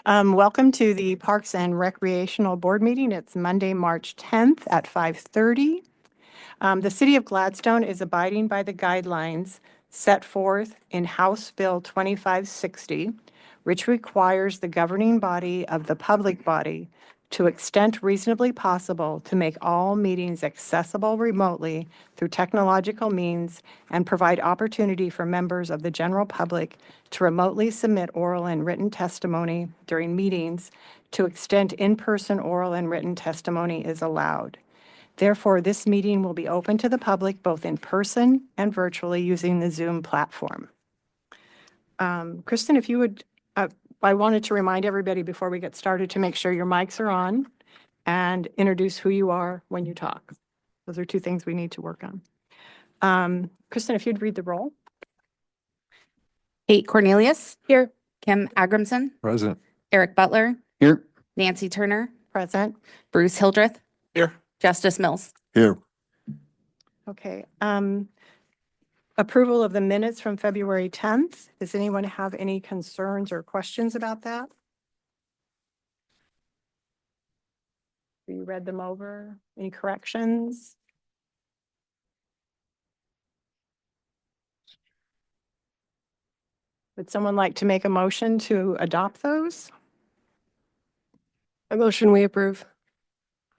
Welcome to the Parks and Recreational Board meeting. It's Monday, March 10th at 5:30. The City of Gladstone is abiding by the guidelines set forth in House Bill 2560, which requires the governing body of the public body to extent reasonably possible to make all meetings accessible remotely through technological means and provide opportunity for members of the general public to remotely submit oral and written testimony during meetings to extent in-person oral and written testimony is allowed. Therefore, this meeting will be open to the public both in person and virtually using the Zoom platform. Kristen, if you would, I wanted to remind everybody before we get started to make sure your mics are on and introduce who you are when you talk. Those are two things we need to work on. Kristen, if you'd read the roll. Kate Cornelius. Here. Kim Agramson. Present. Eric Butler. Here. Nancy Turner. Present. Bruce Hildreth. Here. Justice Mills. Here. Okay. Approval of the minutes from February 10th. Does anyone have any concerns or questions about that? You read them over? Any corrections? Would someone like to make a motion to adopt those? A motion we approve.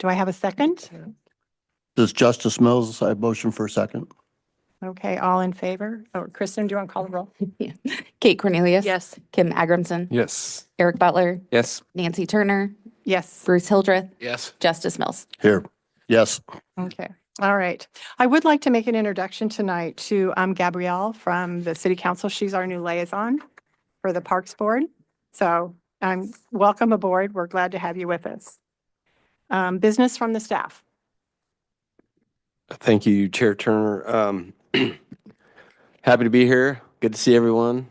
Do I have a second? This is Justice Mills. I motion for a second. Okay, all in favor? Or Kristen, do you want to call the roll? Yeah. Kate Cornelius. Yes. Kim Agramson. Yes. Eric Butler. Yes. Nancy Turner. Yes. Bruce Hildreth. Yes. Justice Mills. Here. Yes. Okay. All right. I would like to make an introduction tonight to Gabrielle from the City Council. She's our new liaison for the Parks Board. So welcome aboard. We're glad to have you with us. Business from the staff. Thank you, Chair Turner. Happy to be here. Good to see everyone.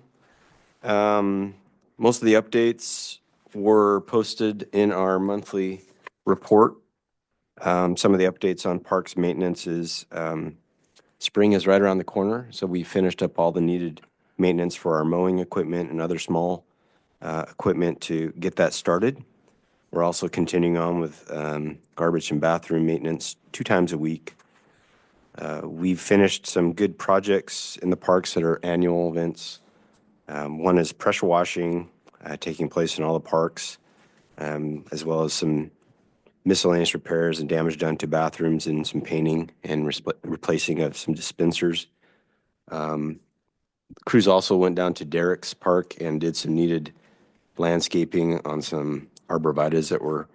Most of the updates were posted in our monthly report. Some of the updates on parks maintenance is spring is right around the corner, so we finished up all the needed maintenance for our mowing equipment and other small equipment to get that started. We're also continuing on with garbage and bathroom maintenance 2 times a week. We've finished some good projects in the parks that are annual events. One is pressure washing taking place in all the parks, as well as some miscellaneous repairs and damage done to bathrooms and some painting and replacing of some dispensers. Crews also went down to Derrick's Park and did some needed landscaping on some arborvitaes that were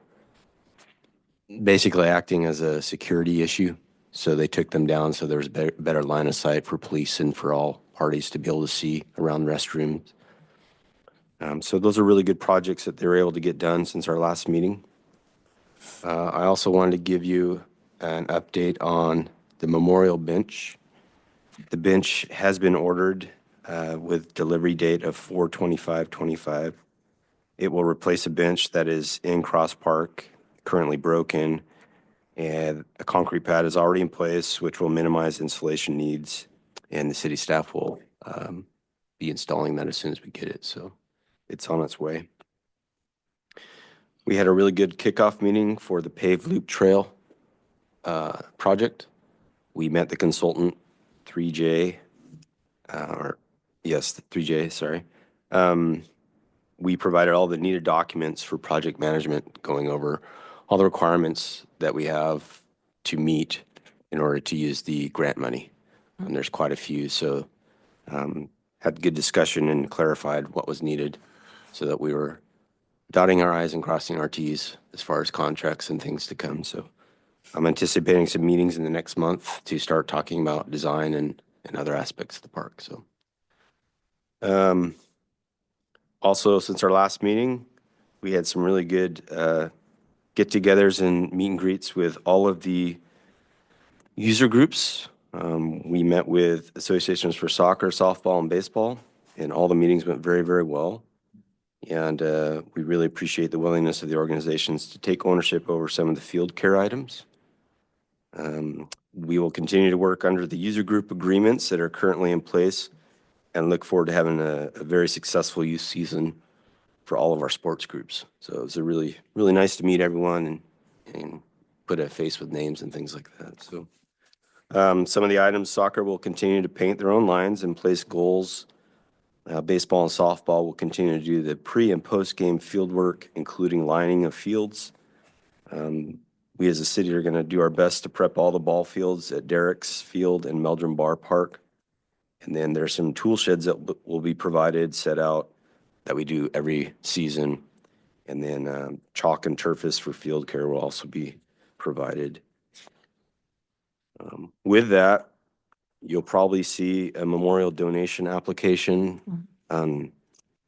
basically acting as a security issue. So they took them down so there was a better line of sight for police and for all parties to be able to see around restrooms. So those are really good projects that they were able to get done since our last meeting. I also wanted to give you an update on the memorial bench. The bench has been ordered with delivery date of 4/25/25. It will replace a bench that is in Cross Park, currently broken, and a concrete pad is already in place, which will minimize installation needs, and the city staff will be installing that as soon as we get it. So it's on its way. We had a really good kickoff meeting for the paved loop trail project. We met the consultant 3J, the 3J, sorry. We provided all the needed documents for project management, going over all the requirements that we have to meet in order to use the grant money. And there's quite a few, so had good discussion and clarified what was needed so that we were dotting our I's and crossing our T's as far as contracts and things to come. So I'm anticipating some meetings in the next month to start talking about design and other aspects of the park. So also, since our last meeting, we had some really good get-togethers and meet and greets with all of the user groups. We met with associations for soccer, softball, and baseball, and all the meetings went very, very well. And we really appreciate the willingness of the organizations to take ownership over some of the field care items. We will continue to work under the user group agreements that are currently in place and look forward to having a very successful youth season for all of our sports groups. So it was a really, really nice to meet everyone and put a face with names and things like that. So some of the items, soccer will continue to paint their own lines and place goals. Baseball and softball will continue to do the pre and post game field work, including lining of fields. We as a city are going to do our best to prep all the ball fields at Derrick's Field and Meldrum Bar Park. And then there's some tool sheds that will be provided, set out, that we do every season. And then chalk and turfus for field care will also be provided. With that, you'll probably see a memorial donation application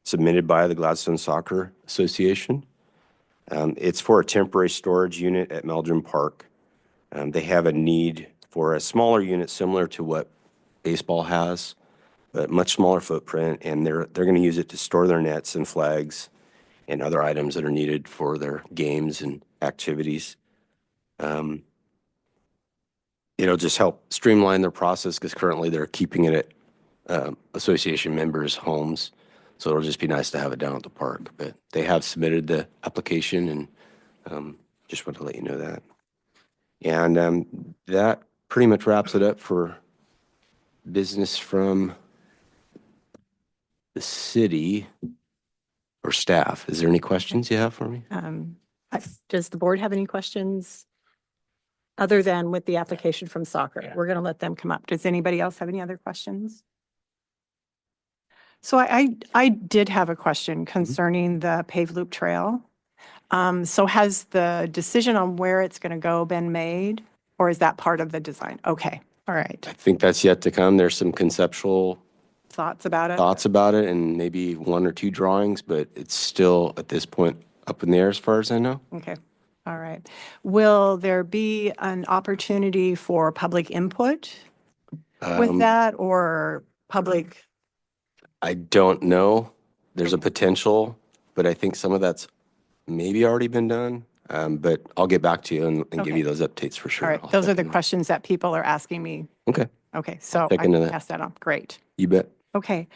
submitted by the Gladstone Soccer Association. It's for a temporary storage unit at Meldrum Park. They have a need for a smaller unit similar to what baseball has, but much smaller footprint, and they're going to use it to store their nets and flags and other items that are needed for their games and activities. It'll just help streamline their process because currently they're keeping it at association members' homes. So it'll just be nice to have it down at the park. But they have submitted the application, and just want to let you know that. And that pretty much wraps it up for business from the city or staff. Is there any questions you have for me? Does the board have any questions other than with the application from soccer? We're going to let them come up. Does anybody else have any other questions? So I did have a question concerning the paved loop trail. So has the decision on where it's going to go been made, or is that part of the design? Okay, all right. I think that's yet to come. There's some conceptual Thoughts about it? thoughts about it and maybe one or two drawings, but it's still at this point up in the air as far as I know. Okay, all right. Will there be an opportunity for public input with that, or public? I don't know. There's a potential, but I think some of that's maybe already been done. But I'll get back to you and give Okay. you those updates for sure. All right, I'll those are check the into- questions that people are asking me. Okay, Okay, so check I into can that. pass that on. Great. you bet. Okay,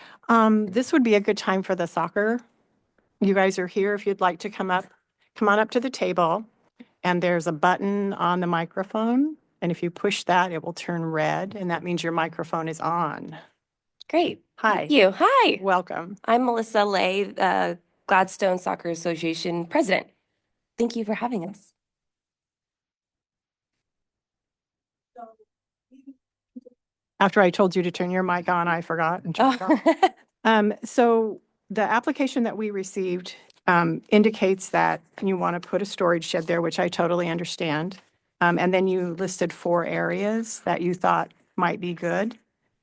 this would be a good time for the soccer. You guys are here if you'd like to come on up to the table. And there's a button on the microphone. And if you push that, it will turn red. And that means your microphone is on. Great. Hi. Thank you. Hi. Welcome. I'm Melissa Lay, Gladstone Soccer Association president. Thank you for having us. After I told you to turn your mic on, I forgot and turned it off. So the application that we received indicates that you want to put a storage shed there, which I totally understand. And then you listed 4 areas that you thought might be good.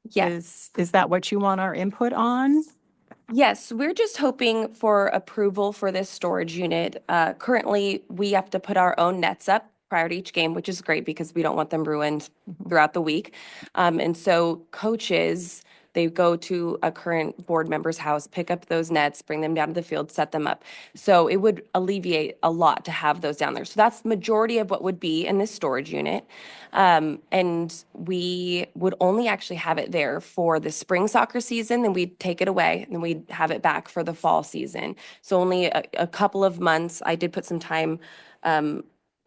Yes. Is that what you want our input on? Yes, we're just hoping for approval for this storage unit. Currently, we have to put our own nets up prior to each game, which is great because we don't want them ruined throughout the week. And so coaches, they go to a current board member's house, pick up those nets, bring them down to the field, set them up. So it would alleviate a lot to have those down there. So that's majority of what would be in this storage unit. And we would only actually have it there for the spring soccer season, then we'd take it away, and then we'd have it back for the fall season. So only a couple of months. I did put some time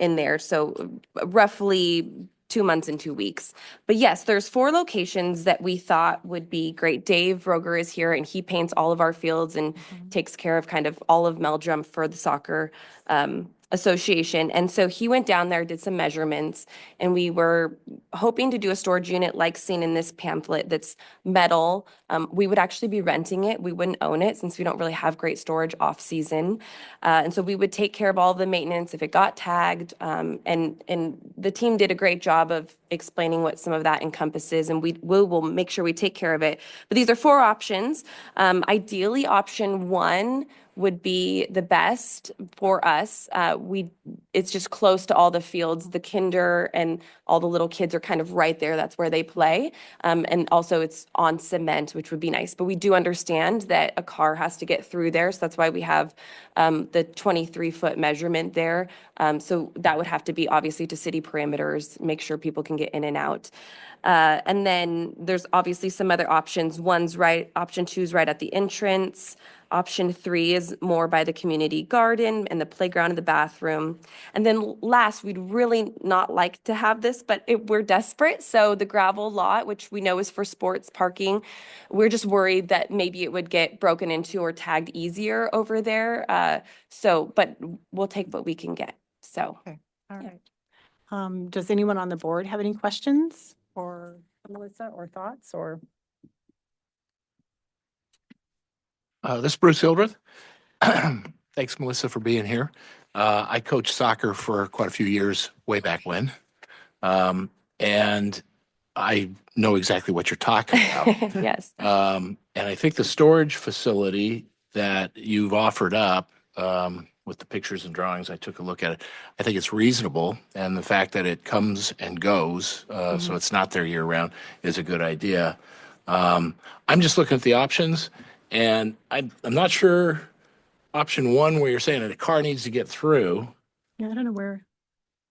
in there. So roughly 2 months and 2 weeks. But yes, there's 4 locations that we thought would be great. Dave Roger is here and he paints all of our fields and takes care of kind of all of Meldrum for the soccer association. And so he went down there, did some measurements, and we were hoping to do a storage unit like seen in this pamphlet that's metal. We would actually be renting it. We wouldn't own it since we don't really have great storage off season. And so we would take care of all of the maintenance if it got tagged. And the team did a great job of explaining what some of that encompasses, and we will make sure we take care of it. But these are 4 options. Ideally, option 1 would be the best for us. It's just close to all the fields. The kinder and all the little kids are kind of right there. That's where they play. And also it's on cement, which would be nice. But we do understand that a car has to get through there. So that's why we have the 23-foot measurement there. So that would have to be obviously to city perimeters, make sure people can get in and out. And then there's obviously some other options. Option 2 is right at the entrance. Option 3 is more by the community garden and the playground and the bathroom. And then last, we'd really not like to have this, but we're desperate. So the gravel lot, which we know is for sports parking, we're just worried that maybe it would get broken into or tagged easier over there. But we'll take what we can get. So. Okay, all right. Does anyone on the board have any questions for Melissa or thoughts or? This is Bruce Hildreth. Thanks, Melissa, for being here. I coached soccer for quite a few years, way back when. And I know exactly what you're talking about. Yes. And I think the storage facility that you've offered up, with the pictures and drawings, I took a look at it. I think it's reasonable. And the fact that it comes and goes, so it's not there year round, is a good idea. I'm just looking at the options, and I'm not sure option 1 where you're saying that a car needs to get through, Yeah, I don't know where.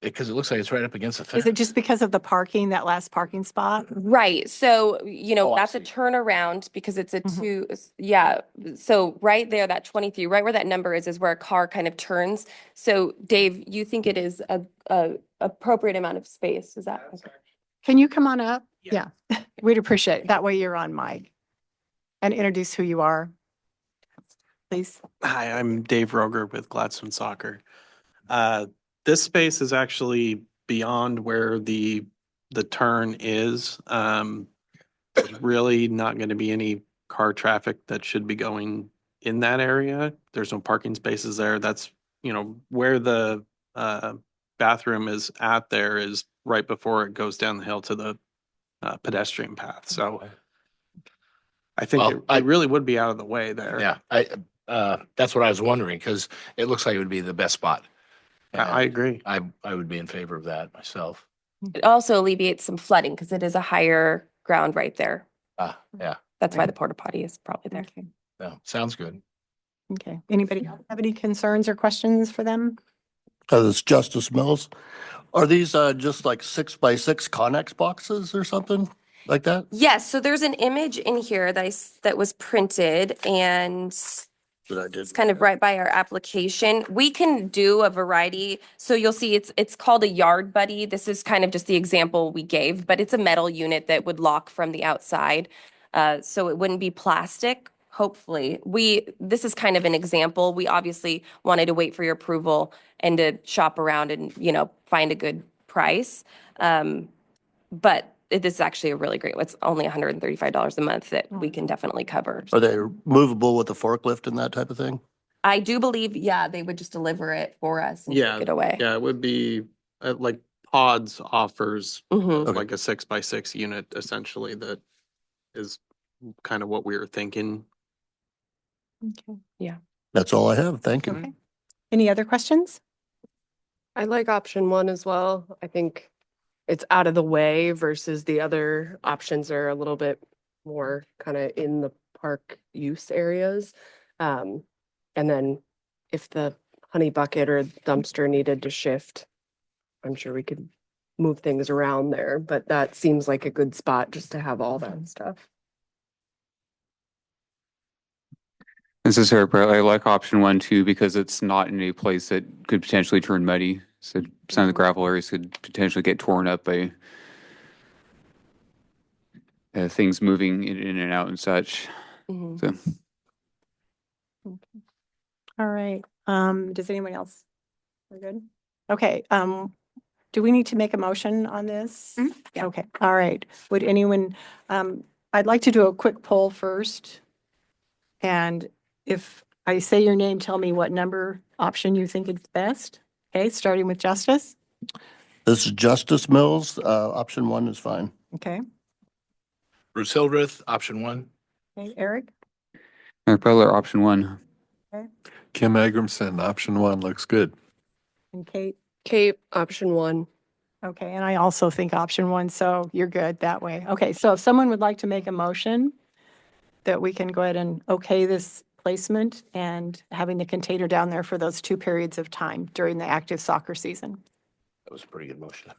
because it looks like it's right up against the fence. Is it just because of the parking, that last parking spot? Right. So, Oh, I that's a see. turnaround because it's a Mhm. yeah. So right there, that 23, right where that number is where a car kind of turns. So Dave, you think it is a appropriate amount of space? Is that? Okay. Can you come on up? Yeah, we'd appreciate it. That way you're on mic. And introduce who you are, please. Hi, I'm Dave Roger with Gladstone Soccer. This space is actually beyond where the turn is. There's really not going to be any car traffic that should be going in that area. There's no parking spaces there. That's, where the bathroom is at there is right before it goes down the hill to the pedestrian path. So I think Well, it really would be out of the way there. Yeah, that's what I was wondering, because it looks like it would be the best spot. I agree. I would be in favor of that myself. It also alleviates some flooding because it is a higher ground right there. Yeah, That's why Right. the porta potty is probably there. Okay, no, sounds good. okay. Anybody else have any concerns or questions for them? It's Justice Mills. Are these just like 6x6 Connex boxes or something like that? Yes. So there's an image in here that was printed and That I did. it's kind of right by our application. We can do a variety. So you'll see it's called a yard buddy. This is kind of just the example we gave, but it's a metal unit that would lock from the outside. So it wouldn't be plastic, hopefully. This is kind of an example. We obviously wanted to wait for your approval and to shop around and, find a good price. But this is actually a really great, it's only $135 a month that we can definitely cover. Are they movable with a forklift and that type of thing? I do believe, yeah, they would just deliver it for us and Yeah, take it away. Yeah, it would be like Pods offers Mhm. Okay. like a 6x6 unit essentially that is kind of what we were thinking. Okay. That's all I have. Thank you. Okay. Any other questions? I like option 1 as well. I think it's out of the way versus the other options are a little bit more kind of in the park use areas. And then if the honey bucket or dumpster needed to shift, I'm sure we could move things around there, but that seems like a good spot just to have all that stuff. This is Eric Brett. I like option 1 too, because it's not in a place that could potentially turn muddy. So some of the gravel areas could potentially get torn up by things moving in and out and such. Mhm. So All right. Does anyone else? We're good? Okay, do we need to make a motion on this? Yeah. Okay, all right. Would anyone, I'd like to do a quick poll first. And if I say your name, tell me what number option you think is best. Okay, starting with Justice. This is Justice Mills. Option 1 is fine. Okay, Bruce Hildreth, option 1. okay, Eric, Eric Butler, option 1. Kim Agramson, option 1 looks good. and Kate. Kate, option 1. Okay, and I also think option 1, so you're good that way. Okay, so if someone would like to make a motion that we can go ahead and okay this placement and having the container down there for those 2 periods of time during the active soccer season. was a pretty good motion.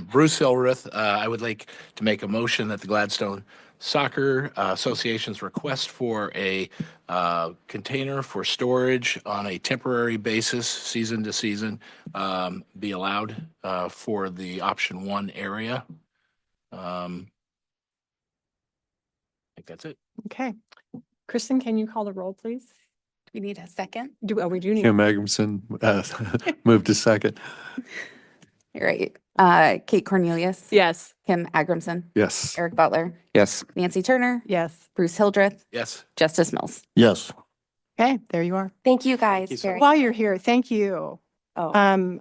Bruce Hillrith, I would like to make a motion that the Gladstone Soccer Association's request for a container for storage on a temporary basis, season to season, be allowed for the option 1 area. I think that's it. Okay. Kristen, can you call the roll, please? We need a second. We do need. Kim Agrimson, moved to second. You're right. Kate Cornelius. Yes. Kim Agrimson. Yes. Eric Butler. Yes. Nancy Turner. Yes. Bruce Hildreth. Yes. Justice Mills. Yes. Okay, there you are. Thank you, guys. you so very While you're here, thank you. Oh,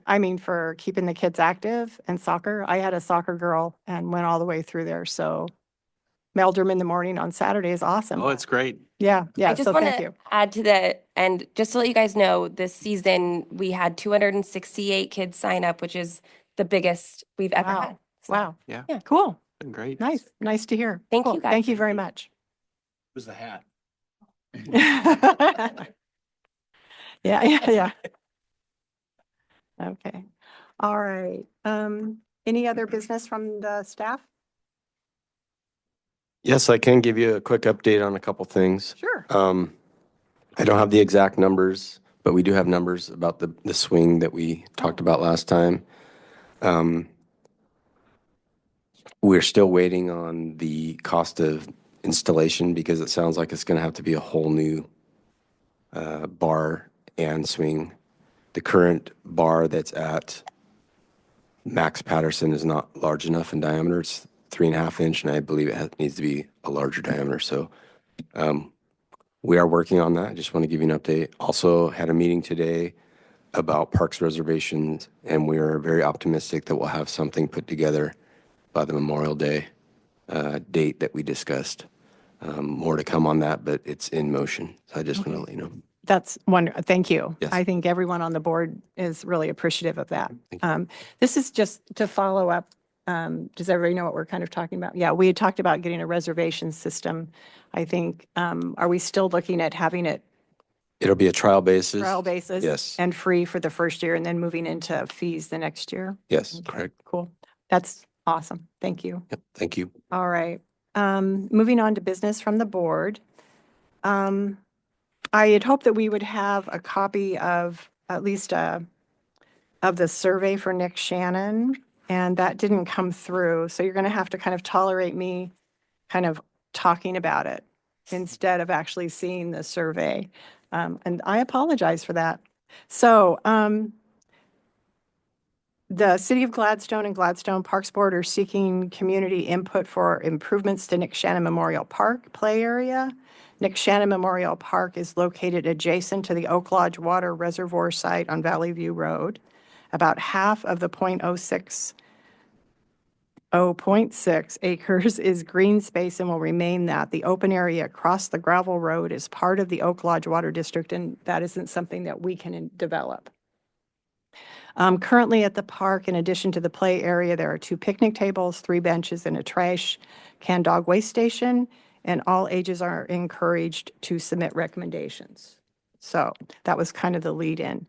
I mean, for keeping the kids active and soccer. I had a soccer girl and went all the way through there. So Meldrum in the morning on Saturday is awesome. Oh, it's great. Yeah, yeah. I just So want thank to you. add to that, and just to let you guys know, this season we had 268 kids sign up, which is the biggest we've ever Wow. had. So, Wow. Yeah. Yeah. Cool. Been great. Nice. Nice to hear. Thank Cool. you, guys. Thank you very much. Who's the hat? Yeah, yeah, yeah. Okay. All right. Any other business from the staff? Yes, I can give you a quick update on a couple things. Sure. I don't have the exact numbers, but we do have numbers about the swing that we talked about last time. We're still waiting on the cost of installation because it sounds like it's going to have to be a whole new bar and swing. The current bar that's at Max Patterson is not large enough in diameter. It's 3.5 inch, and I believe it needs to be a larger diameter. So we are working on that. I just want to give you an update. Also had a meeting today about parks reservations, and we are very optimistic that we'll have something put together by the Memorial Day date that we discussed. More to come on that, but it's in motion. So I just want to let you know. That's wonderful. Thank you. Yes. I think everyone on the board is really appreciative of that. This is just to follow up. Does everybody know what we're kind of talking about? Yeah, we had talked about getting a reservation system. I think, are we still looking at having it It'll be a trial basis. trial basis? Yes. And free for the first year and then moving into fees the next year? Yes, Okay, correct. Cool. That's awesome. Thank you. Yep, thank you. All right. Moving on to business from the board. I had hoped that we would have a copy of at least of the survey for Nick Shannon, and that didn't come through. So you're going to have to kind of tolerate me kind of talking about it instead of actually seeing the survey. And I apologize for that. So the City of Gladstone and Gladstone Parks Board are seeking community input for improvements to Nick Shannon Memorial Park play area. Nick Shannon Memorial Park is located adjacent to the Oak Lodge Water Reservoir site on Valley View Road. About half of the 0.6 acres is green space and will remain that. The open area across the gravel road is part of the Oak Lodge Water District, and that isn't something that we can develop. Currently at the park, in addition to the play area, there are 2 picnic tables, 3 benches, and a trash can dog waste station, and all ages are encouraged to submit recommendations. So that was kind of the lead-in.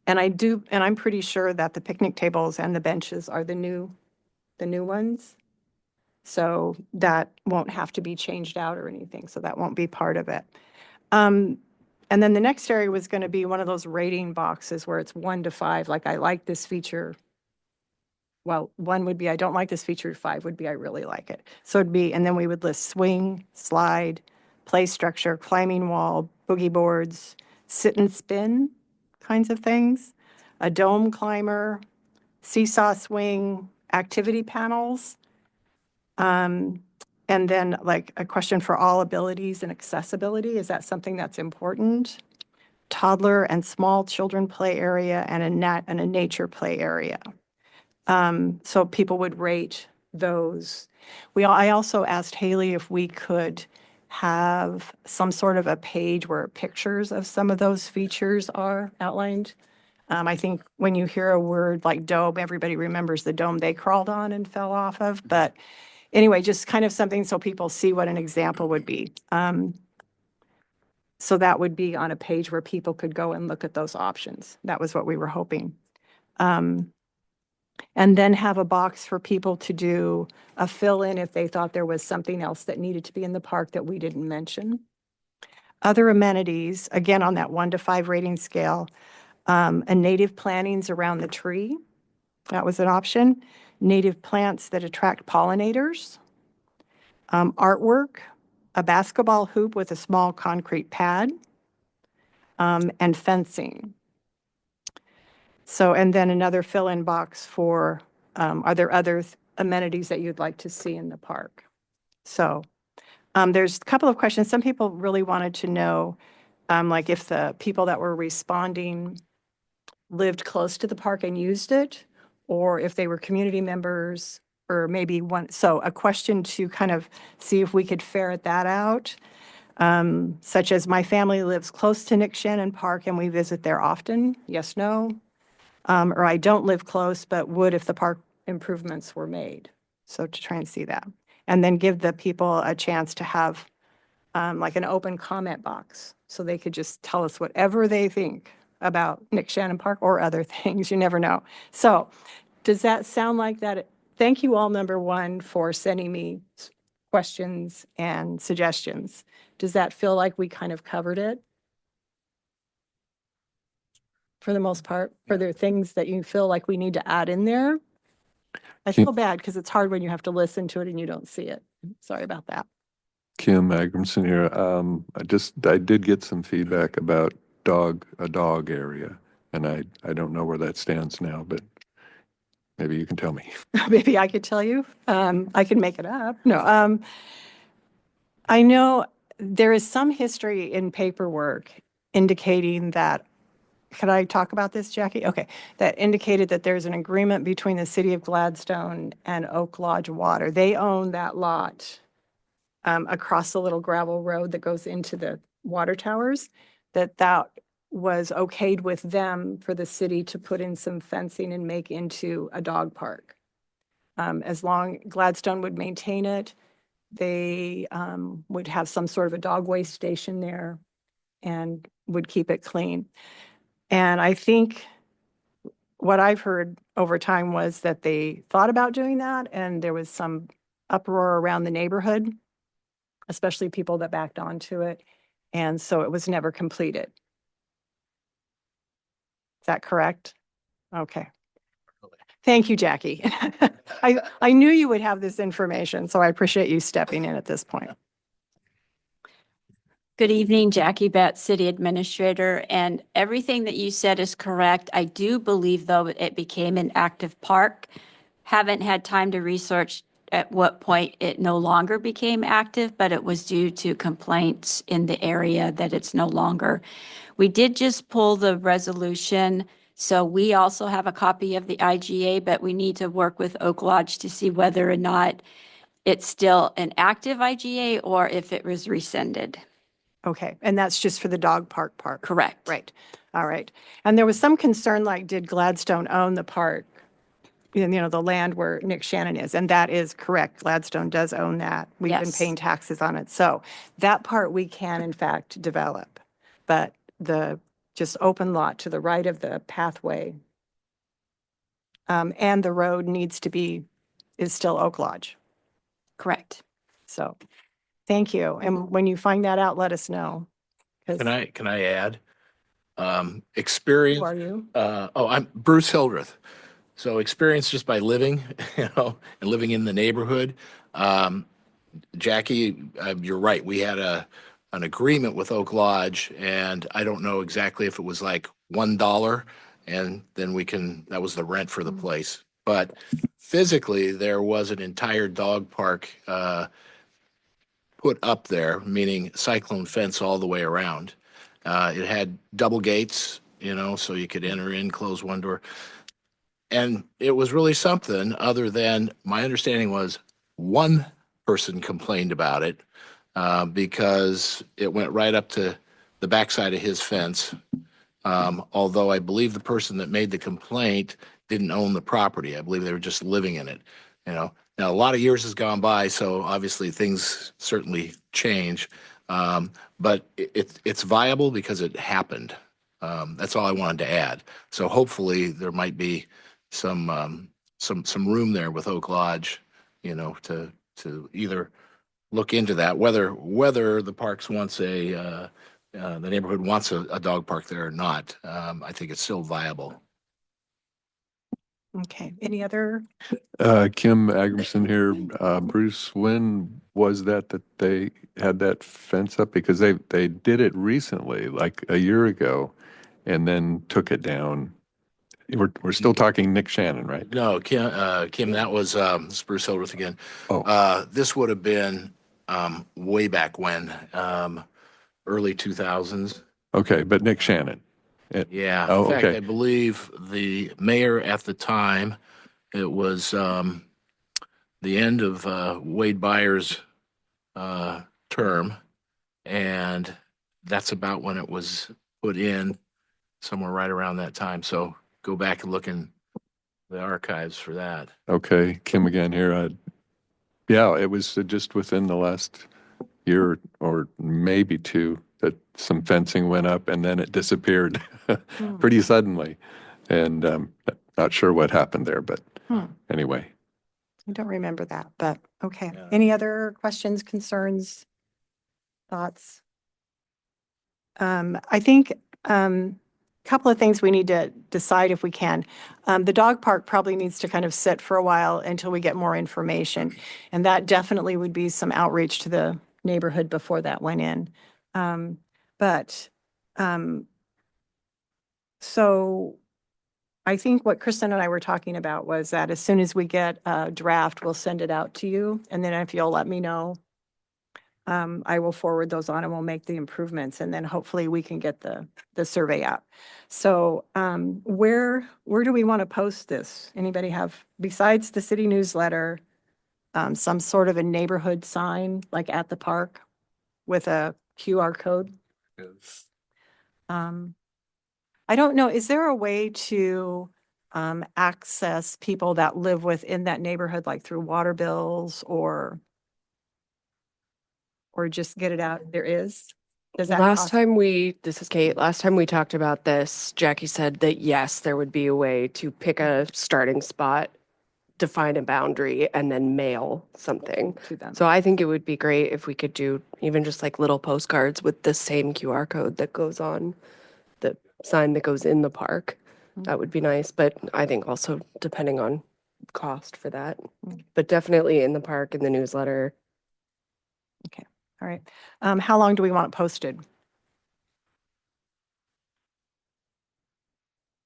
And I'm pretty sure that the picnic tables and the benches are the new ones. So that won't have to be changed out or anything, so that won't be part of it. And then the next area was going to be one of those rating boxes where it's 1 to 5, like I like this feature. Well, 1 would be I don't like this feature, 5 would be I really like it. So it'd be, and then we would list swing, slide, play structure, climbing wall, boogie boards, sit and spin kinds of things, a dome climber, seesaw swing, activity panels, and then like a question for all abilities and accessibility. Is that something that's important? Toddler and small children play area and a nature play area. So people would rate those. I also asked Haley if we could have some sort of a page where pictures of some of those features are outlined. I think when you hear a word like dome, everybody remembers the dome they crawled on and fell off of. But anyway, just kind of something so people see what an example would be. So that would be on a page where people could go and look at those options. That was what we were hoping. And then have a box for people to do a fill-in if they thought there was something else that needed to be in the park that we didn't mention. Other amenities, again, on that 1 to 5 rating scale, a native plantings around the tree. That was an option. Native plants that attract pollinators. Artwork, a basketball hoop with a small concrete pad, and fencing. So, and then another fill-in box for, are there other amenities that you'd like to see in the park? So, there's a couple of questions. Some people really wanted to know, like if the people that were responding lived close to the park and used it, or if they were community members, or maybe one, so a question to kind of see if we could ferret that out. Such as my family lives close to Nick Shannon Park and we visit there often, yes, no. Or I don't live close, but would if the park improvements were made. So to try and see that. And then give the people a chance to have like an open comment box. So they could just tell us whatever they think about Nick Shannon Park or other things. You never know. So does that sound like that? Thank you all, number one, for sending me questions and suggestions. Does that feel like we kind of covered it? For the most part? Are there things that you feel like we need to add in there? I feel bad because it's hard when you have to listen to it and you don't see it. Sorry about that. Kim Agrimson here. I did get some feedback about a dog area, and I don't know where that stands now, but maybe you can tell me. Maybe I could tell you. I can make it up. No, I know there is some history in paperwork indicating that, could I talk about this, Jackie? Okay, that indicated that there's an agreement between the city of Gladstone and Oak Lodge Water. They own that lot across the little gravel road that goes into the water towers, that was okayed with them for the city to put in some fencing and make into a dog park. As long Gladstone would maintain it, they would have some sort of a dog waste station there and would keep it clean. And I think what I've heard over time was that they thought about doing that and there was some uproar around the neighborhood, especially people that backed onto it. And so it was never completed. Is that correct? Okay. Thank you, Jackie. I knew you would have this information, so I appreciate you stepping in at this point. Good evening, Jackie Betts, City Administrator, and everything that you said is correct. I do believe, though, it became an active park. Haven't had time to research at what point it no longer became active, but it was due to complaints in the area that it's no longer. We did just pull the resolution, so we also have a copy of the IGA, but we need to work with Oak Lodge to see whether or not it's still an active IGA or if it was rescinded. Okay, and that's just for the dog park part? Correct. Right, all right. And there was some concern, like, did Gladstone own the park? You know, the land where Nick Shannon is, and that is correct. Gladstone does own that. We've been Yes. paying taxes on it. So that part we can in fact develop. But the just open lot to the right of the pathway and the road is still Oak Lodge. Correct. So, thank you. And when you find that out, let us know. 'Cause Can I add? who Experience. are you? I'm Bruce Hildreth. So experience just by living, and living in the neighborhood. Jackie, you're right. We had an agreement with Oak Lodge, and I don't know exactly if it was like $1, and then that was the rent for the place. But physically, there was an entire dog park put up there, meaning cyclone fence all the way around. It had double gates, so you could enter in, close one door. And it was really something, other than my understanding was one person complained about it because it went right up to the backside of his fence. Although I believe the person that made the complaint didn't own the property. I believe they were just living in it. Now a lot of years has gone by, so obviously things certainly change. but it's viable because it happened. That's all I wanted to add. So hopefully there might be some room there with Oak Lodge, to either look into that, whether the parks wants the neighborhood wants a dog park there or not. I think it's still viable. Okay, any other? Kim Agrimson here. Bruce, when was that they had that fence up? Because they did it recently, like a year ago, and then took it down. We're still talking Nick Shannon, right? No, Kim, that was this is Bruce Hildreth again. Oh, This would have been way back when, early 2000s. okay, but Nick Shannon. Yeah. Oh, In fact, okay. I believe the mayor at the time, it was the end of Wade Byers' term, and that's about when it was put in, somewhere right around that time. So go back and look in the archives for that. Okay, Kim again here. Yeah, it was just within the last year or maybe two that some fencing went up and then it disappeared pretty suddenly. And not sure what happened there, but anyway. I don't remember that, but okay. Yeah. Any other questions, concerns, thoughts? I think a couple of things we need to decide if we can. The dog park probably needs to kind of sit for a while until we get more information. And that definitely would be some outreach to the neighborhood before that went in. But so I think what Kristen and I were talking about was that as soon as we get a draft, we'll send it out to you. And then if you'll let me know, I will forward those on and we'll make the improvements. And then hopefully we can get the survey out. So where do we want to post this? Anybody have, besides the city newsletter, some sort of a neighborhood sign like at the park with a QR code? I don't know, is there a way to access people that live within that neighborhood, like through water bills or just get it out? There is? Does that Last cost? time this is Kate, last time we talked about this, Jackie said that yes, there would be a way to pick a starting spot, define a boundary, and then mail something To them. So I think it would be great if we could do even just like little postcards with the same QR code that goes on the sign that goes in the park. That would be nice, but I think also depending on cost for that. But definitely in the park, in the newsletter. Okay, all right. How long do we want it posted?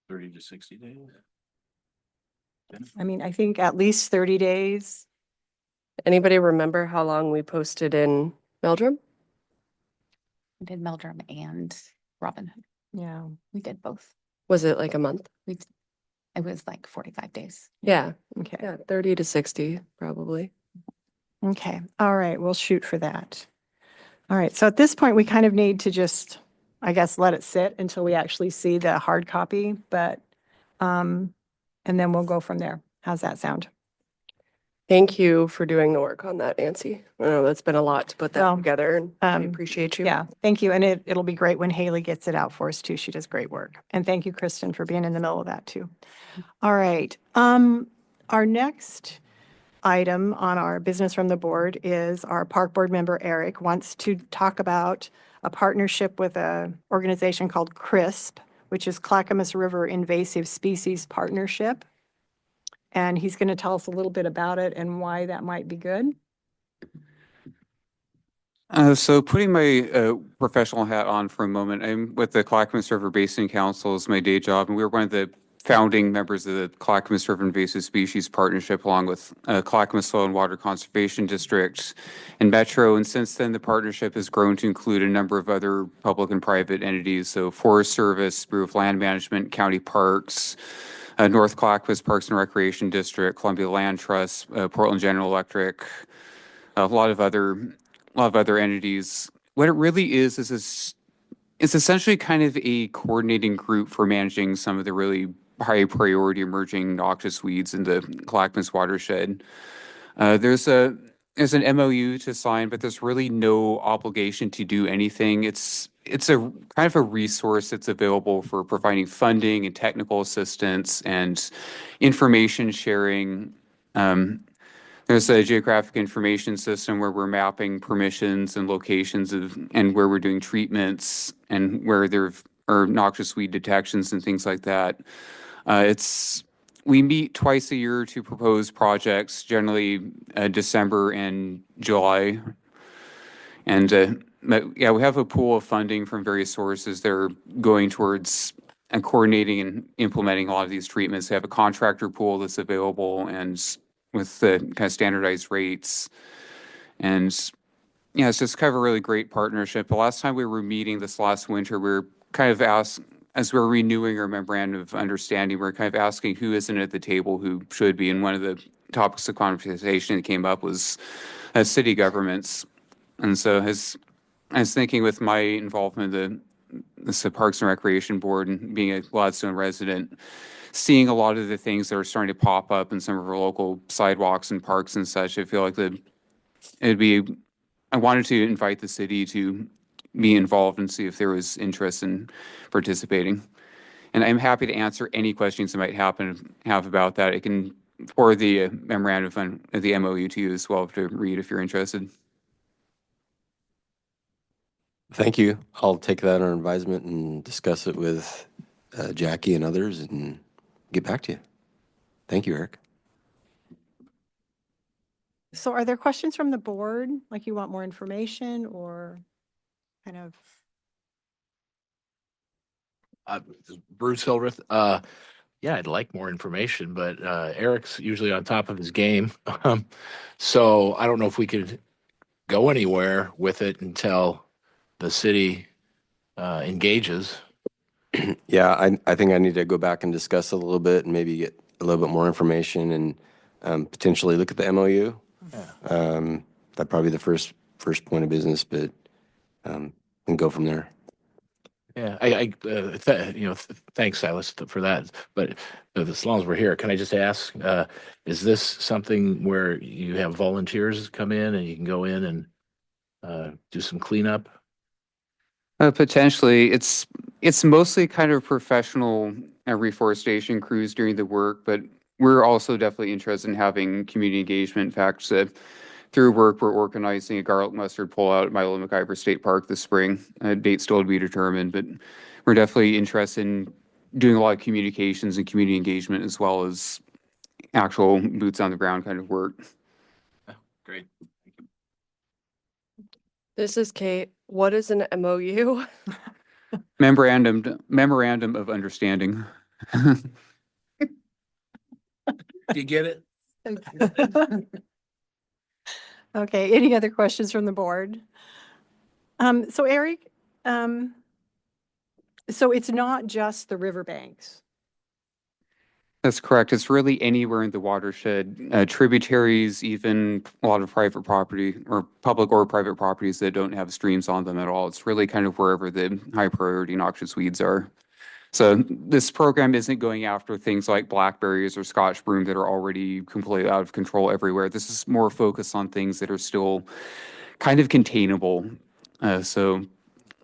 30 to 60 days. I mean, I think at least 30 days. Anybody remember how long we posted in Meldrum? We did Meldrum and Robin Hood. Yeah. We did both. Was it like a month? It was like 45 days. Yeah, Okay. yeah, 30 to 60 probably. Okay. All right. We'll shoot for that. All right. So at this point, we kind of need to just, I guess, let it sit until we actually see the hard copy, but, and then we'll go from there. How's that sound? Thank you for doing the work on that, Nancy. I know that's been a lot to put that Well, together and I um, appreciate you. Yeah, thank you. And it'll be great when Haley gets it out for us too. She does great work. And thank you, Kristen, for being in the middle of that too. All right. Our next item on our business from the board is our park board member, Eric, wants to talk about a partnership with an organization called CRISP, which is Clackamas River Invasive Species Partnership. And he's going to tell us a little bit about it and why that might be good. So putting my professional hat on for a moment, I'm with the Clackamas River Basin Council as my day job, and we're one of the founding members of the Clackamas River Invasive Species Partnership, along with Clackamas Soil and Water Conservation District and Metro. And since then, the partnership has grown to include a number of other public and private entities, so Forest Service, Bureau of Land Management, county parks, North Clackamas Parks and Recreation District, Columbia Land Trust, Portland General Electric, a lot of other entities. What it really is it's essentially kind of a coordinating group for managing some of the really high priority emerging noxious weeds in the Clackamas watershed. There's there's an MOU to sign, but there's really no obligation to do anything. It's a kind of a resource that's available for providing funding and technical assistance and information sharing. There's a geographic information system where we're mapping permissions and locations and where we're doing treatments and where there are noxious weed detections and things like that. We meet twice a year to propose projects, generally December and July. And yeah, we have a pool of funding from various sources that are going towards coordinating and implementing a lot of these treatments. They have a contractor pool that's available and with the kind of standardized rates. And yeah, it's just kind of a really great partnership. The last time we were meeting this last winter, we were kind of asked, as we're renewing our memorandum of understanding, we're kind of asking who isn't at the table, who should be. And one of the topics of conversation that came up was city governments. And so I was thinking with my involvement in the Parks and Recreation Board and being a Gladstone resident, seeing a lot of the things that are starting to pop up in some of our local sidewalks and parks and such, I feel like I wanted to invite the city to be involved and see if there was interest in participating. And I'm happy to answer any questions that might have about that. I can forward the memorandum of the MOU to you as well to read if you're interested. Thank you. I'll take that under advisement and discuss it with Jackie and others and get back to you. Thank you, Eric. So are there questions from the board? Like you want more information or kind of? Bruce Hildreth, yeah, I'd like more information, but Eric's usually on top of his game. So I don't know if we could go anywhere with it until the city engages. Yeah, I think I need to go back and discuss it a little bit and maybe get a little bit more information and potentially look at the MOU. Yeah. That'd probably be the first point of business, but and go from there. Yeah, thanks, Silas, for that. But as long as we're here, can I just ask, is this something where you have volunteers come in and you can go in and do some cleanup? Potentially, it's mostly kind of professional reforestation crews doing the work, but we're also definitely interested in having community engagement. In fact, through work, we're organizing a garlic mustard pullout at Milo McIver State Park this spring. Date still to be determined, but we're definitely interested in doing a lot of communications and community engagement as well as actual boots on the ground kind of work. Great. This is Kate. What is an MOU? Memorandum of understanding. Do you get it? Okay, any other questions from the board? So Eric, so it's not just the riverbanks. That's correct. It's really anywhere in the watershed, tributaries, even a lot of private property or public or private properties that don't have streams on them at all. It's really kind of wherever the high priority noxious weeds are. So this program isn't going after things like blackberries or Scotch broom that are already completely out of control everywhere. This is more focused on things that are still kind of containable. So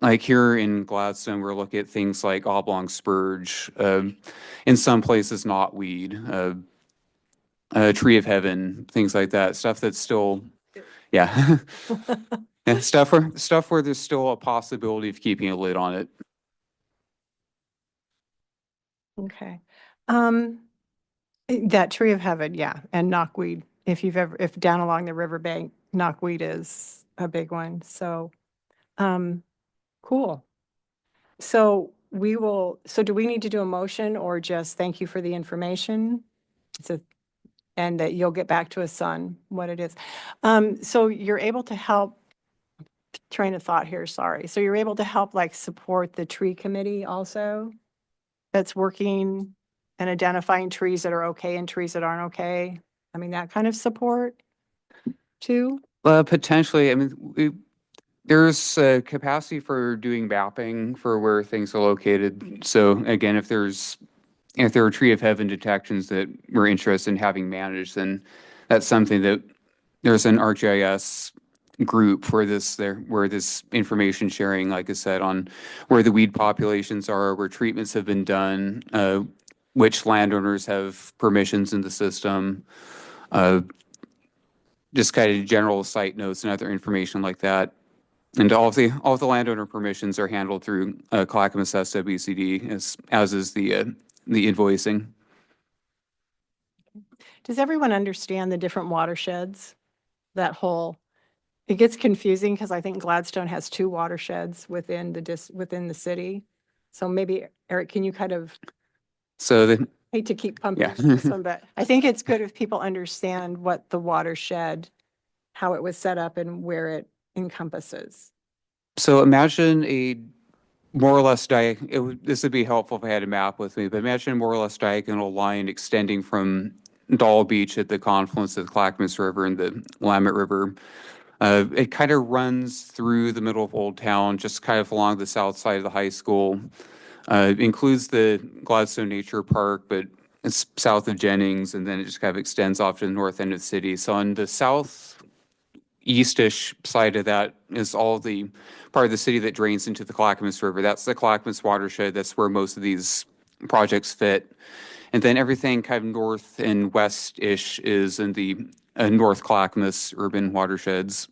like here in Gladstone, we're looking at things like oblong spurge, in some places knotweed, tree of heaven, things like that. Stuff that's still, yeah. And stuff where there's still a possibility of keeping a lid on it. Okay. That tree of heaven, yeah, and knotweed. If down along the riverbank, knotweed is a big one. So, cool. So do we need to do a motion or just thank you for the information? And that you'll get back to us on what it is. So you're able to help, train of thought here, sorry. So you're able to help like support the tree committee also? That's working and identifying trees that are okay and trees that aren't okay? I mean, that kind of support too? Potentially, I mean, there's a capacity for doing mapping for where things are located. So again, if there are tree of heaven detections that we're interested in having managed, then that's something that there's an ArcGIS group for this there, where this information sharing, like I said, on where the weed populations are, where treatments have been done, which landowners have permissions in the system, just kind of general site notes and other information like that. And all of the landowner permissions are handled through Clackamas SWCD, as is the invoicing. Does everyone understand the different watersheds? That whole, it gets confusing because I think Gladstone has 2 watersheds within within the city. So maybe, Eric, can you kind of, So the, hate to keep pumping Yeah. this one, but I think it's good if people understand what the watershed, how it was set up and where it encompasses. so imagine a more or less this would be helpful if I had a map with me, but imagine a more or less diagonal line extending from Doll Beach at the confluence of the Clackamas River and the Willamette River. It kind of runs through the middle of Old Town, just kind of along the south side of the high school. It includes the Gladstone Nature Park, but it's south of Jennings, and then it just kind of extends off to the north end of the city. So on the southeastish side of that is all the part of the city that drains into the Clackamas River. That's the Clackamas watershed. That's where most of these projects fit. And then everything kind of north and west-ish is in the North Clackamas urban watersheds.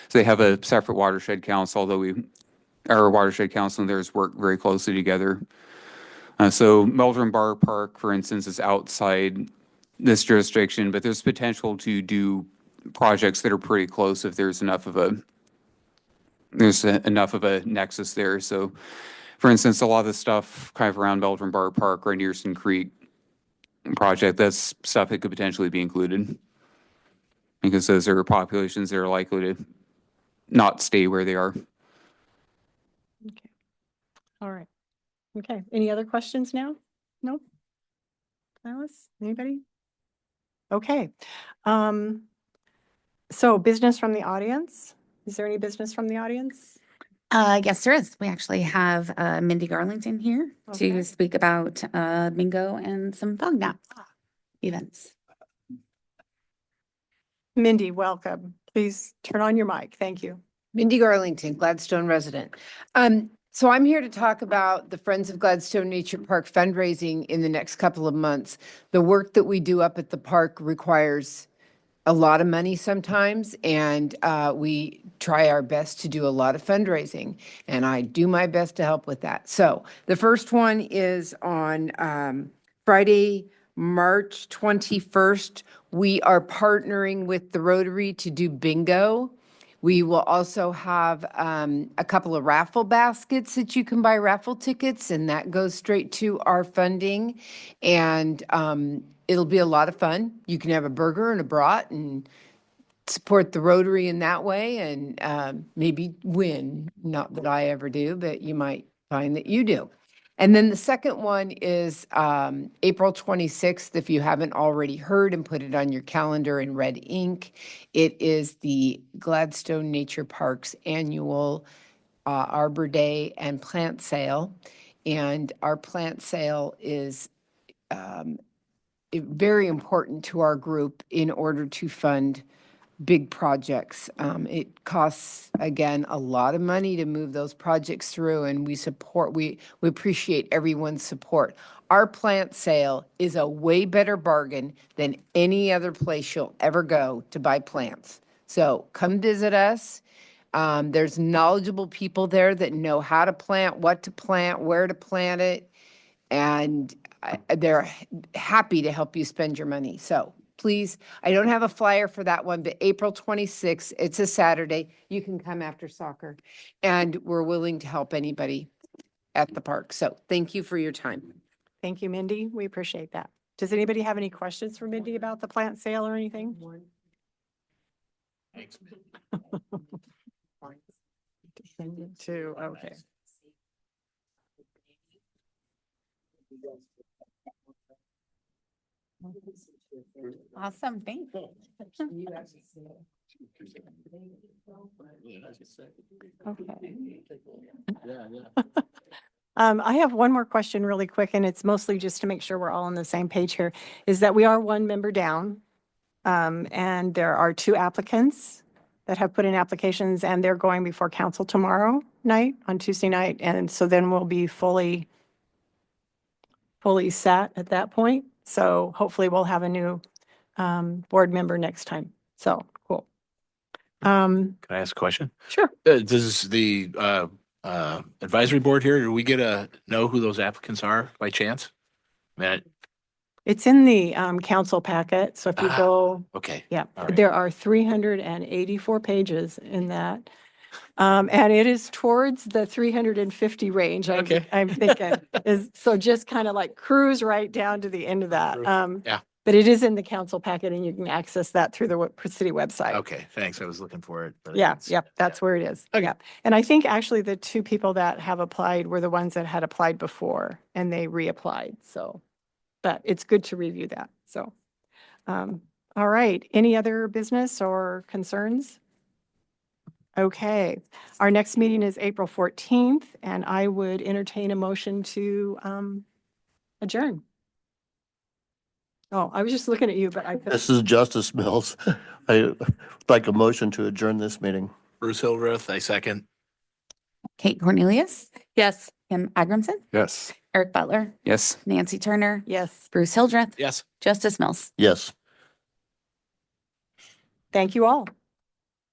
So they have a separate watershed council, although our watershed council and theirs work very closely together. So Meldrum Bar Park, for instance, is outside this jurisdiction, but there's potential to do projects that are pretty close if there's enough of a nexus there. So, for instance, a lot of the stuff kind of around Meldrum Bar Park or Nearson Creek project, that's stuff that could potentially be included, because those are populations that are likely to not stay where they are. Okay. All right. Okay. Any other questions now? Nope. Alice, anybody? Okay. So business from the audience? Is there any business from the audience? Yes, there is. We actually have Mindy Garlington here Okay. to speak about bingo and some fog nap events. Mindy, welcome. Please turn on your mic. Thank you. Mindy Garlington, Gladstone resident. So I'm here to talk about the Friends of Gladstone Nature Park fundraising in the next couple of months. The work that we do up at the park requires a lot of money sometimes, and we try our best to do a lot of fundraising, and I do my best to help with that. So the first one is on Friday, March 21st. We are partnering with the Rotary to do bingo. We will also have a couple of raffle baskets that you can buy raffle tickets, and that goes straight to our funding. And it'll be a lot of fun. You can have a burger and a brat and support the Rotary in that way, and maybe win. Not that I ever do, but you might find that you do. And then the second one is April 26th, if you haven't already heard, and put it on your calendar in red ink. It is the Gladstone Nature Park's annual Arbor Day and plant sale. And our plant sale is very important to our group in order to fund big projects. It costs, again, a lot of money to move those projects through, and we appreciate everyone's support. Our plant sale is a way better bargain than any other place you'll ever go to buy plants. So come visit us. There's knowledgeable people there that know how to plant, what to plant, where to plant it, and they're happy to help you spend your money. So please, I don't have a flyer for that one, but April 26th, it's a Saturday. You can come after soccer, and we're willing to help anybody at the park. So thank you for your time. Thank you, Mindy. We appreciate that. Does anybody have any questions for Mindy about the plant sale or anything? Thanks. Two, okay. Awesome, thank you. Okay. I have one more question really quick, and it's mostly just to make sure we're all on the same page here, is that we are one member down. And there are 2 applicants that have put in applications, and they're going before council tomorrow night, on Tuesday night. And so then we'll be fully set at that point. So hopefully we'll have a new board member next time. So, cool. Can I ask a question? Sure. Does the advisory board here, do we get to know who those applicants are by chance? Man, It's in the council packet. So if you Ah, go, okay. yeah, All right. there are 384 pages in that. And it is towards the 350 range. Okay. I'm thinking is, so just kind of like cruise right down to the end of that. Yeah. But it is in the council packet and you can access that through the city website. Okay, thanks. I was looking for it. but Yeah, it's- yep, that's where it is. Okay. Yeah. And I think actually the 2 people that have applied were the ones that had applied before and they reapplied. So, but it's good to review that. So, all right. Any other business or concerns? Okay. Our next meeting is April 14th, and I would entertain a motion to adjourn. Oh, I was just looking at you, but I could. This is Justice Mills. I would like a motion to adjourn this meeting. Bruce Hildreth, I second. Kate Cornelius, Yes. Kim Agramson, Yes. Eric Butler, Yes. Nancy Turner, Yes. Bruce Hildreth, Yes. Justice Mills. Yes. Thank you all.